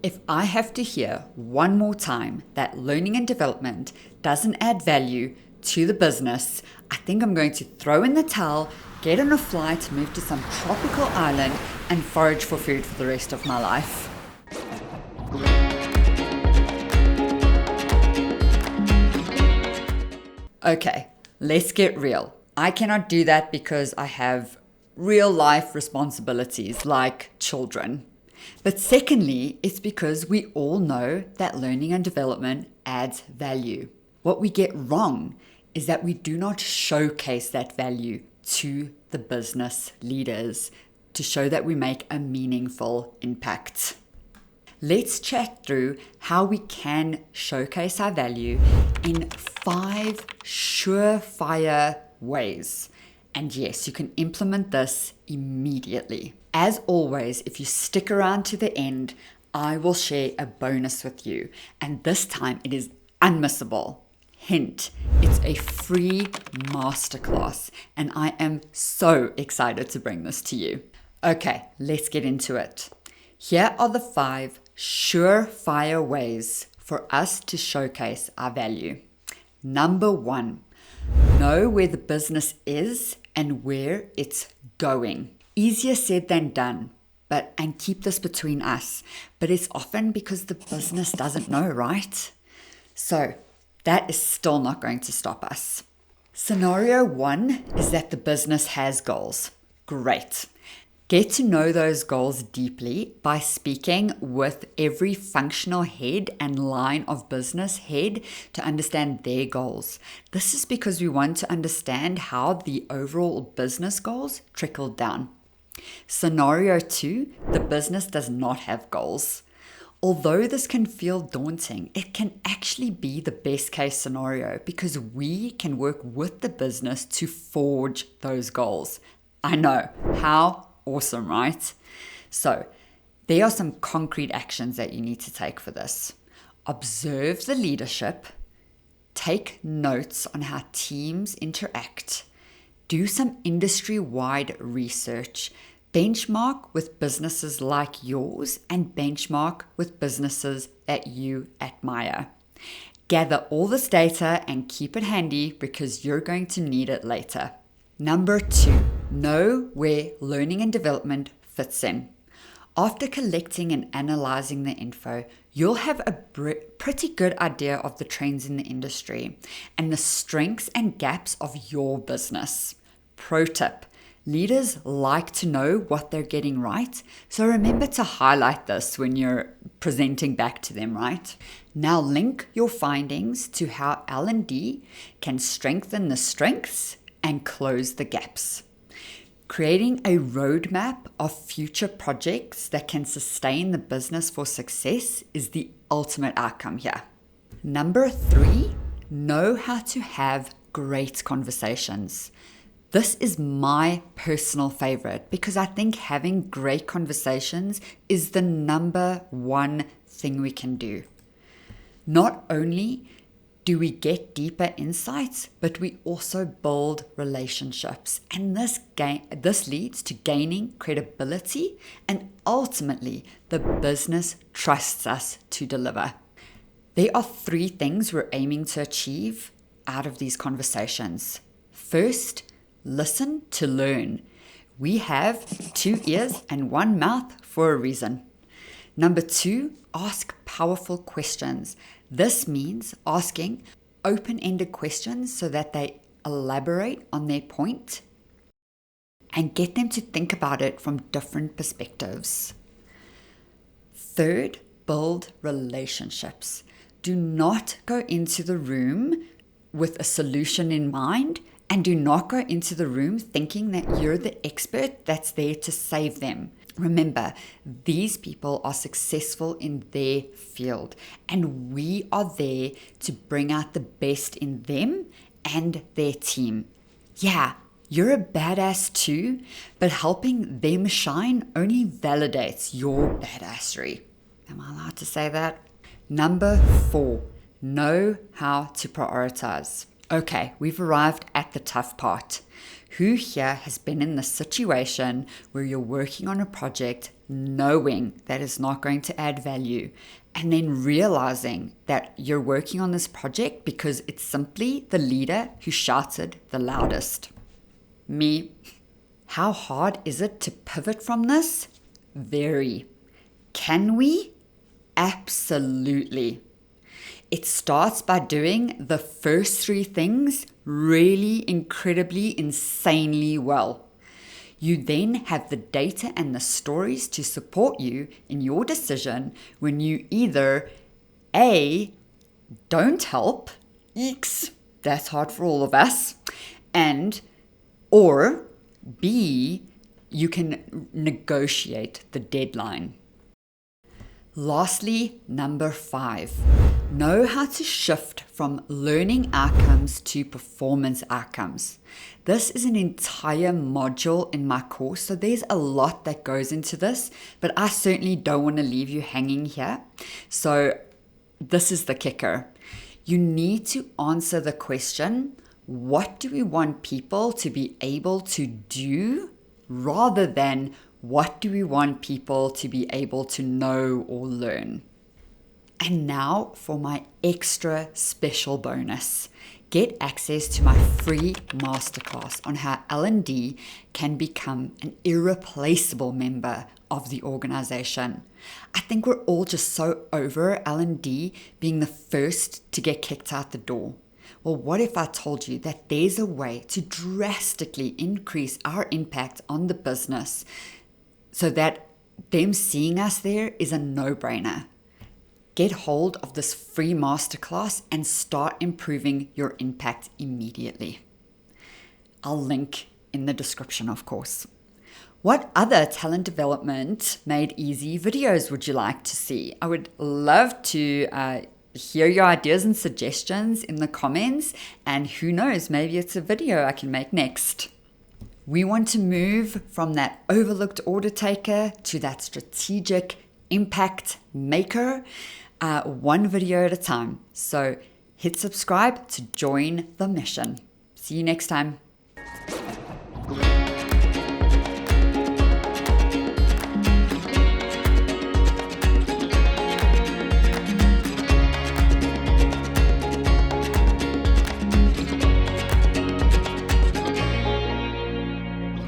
If I have to hear one more time that learning and development doesn't add value to the business, I think I'm going to throw in the towel, get on a flight, move to some tropical island, and forage for food for the rest of my life. Okay, let's get real. I cannot do that because I have real life responsibilities like children. But secondly, it's because we all know that learning and development adds value. What we get wrong is that we do not showcase that value to the business leaders to show that we make a meaningful impact. Let's chat through how we can showcase our value in 5 surefire ways. And yes, you can implement this immediately. As always, if you stick around to the end, I will share a bonus with you. And this time it is unmissable. Hint, it's a free masterclass, and I am so excited to bring this to you. Okay, let's get into it. Here are the 5 surefire ways for us to showcase our value. Number 1, know where the business is and where it's going. Easier said than done, and keep this between us, but it's often because the business doesn't know, right? So that is still not going to stop us. Scenario 1 is that the business has goals. Great. Get to know those goals deeply by speaking with every functional head and line of business head to understand their goals. This is because we want to understand how the overall business goals trickle down. Scenario 2, the business does not have goals. Although this can feel daunting, it can actually be the best case scenario because we can work with the business to forge those goals. I know, how awesome, right? So there are some concrete actions that you need to take for this. Observe the leadership, take notes on how teams interact, do some industry-wide research, benchmark with businesses like yours, and benchmark with businesses that you admire. Gather all this data and keep it handy because you're going to need it later. Number 2, know where learning and development fits in. After collecting and analyzing the info, you'll have a pretty good idea of the trends in the industry and the strengths and gaps of your business. Pro tip, leaders like to know what they're getting right, so remember to highlight this when you're presenting back to them, right? Now link your findings to how L&D can strengthen the strengths and close the gaps. Creating a roadmap of future projects that can sustain the business for success is the ultimate outcome here. Number 3, know how to have great conversations. This is my personal favorite because I think having great conversations is the number 1 thing we can do. Not only do we get deeper insights, but we also build relationships. And this leads to gaining credibility, and ultimately the business trusts us to deliver. There are 3 things we're aiming to achieve out of these conversations. First, listen to learn. We have 2 ears and 1 mouth for a reason. Number 2, ask powerful questions. This means asking open-ended questions so that they elaborate on their point and get them to think about it from different perspectives. Third, build relationships. Do not go into the room with a solution in mind, and do not go into the room thinking that you're the expert that's there to save them. Remember, these people are successful in their field, and we are there to bring out the best in them and their team. Yeah, you're a badass too, but helping them shine only validates your badassery. Am I allowed to say that? Number 4, know how to prioritize. Okay, we've arrived at the tough part. Who here has been in the situation where you're working on a project knowing that it's not going to add value and then realizing that you're working on this project because it's simply the leader who shouted the loudest? Me. How hard is it to pivot from this? Very. Can we? Absolutely. It starts by doing the first three things really incredibly, insanely well. You then have the data and the stories to support you in your decision when you either A, don't help, eeks, that's hard for all of us, or B, you can negotiate the deadline. Lastly, number 5, know how to shift from learning outcomes to performance outcomes. This is an entire module in my course, so there's a lot that goes into this, but I certainly don't want to leave you hanging here. So this is the kicker. You need to answer the question, what do we want people to be able to do, rather than what do we want people to be able to know or learn? And now for my extra special bonus. Get access to my free masterclass on how L&D can become an irreplaceable member of the organization. I think we're all just so over L&D being the first to get kicked out the door. Well, what if I told you that there's a way to drastically increase our impact on the business so that them seeing us there is a no-brainer? Get hold of this free masterclass and start improving your impact immediately. I'll link in the description, of course. What other talent development made easy videos would you like to see? I would love to hear your ideas and suggestions in the comments, and who knows, maybe it's a video I can make next. We want to move from that overlooked order taker to that strategic impact maker, one video at a time. So hit subscribe to join the mission. See you next time.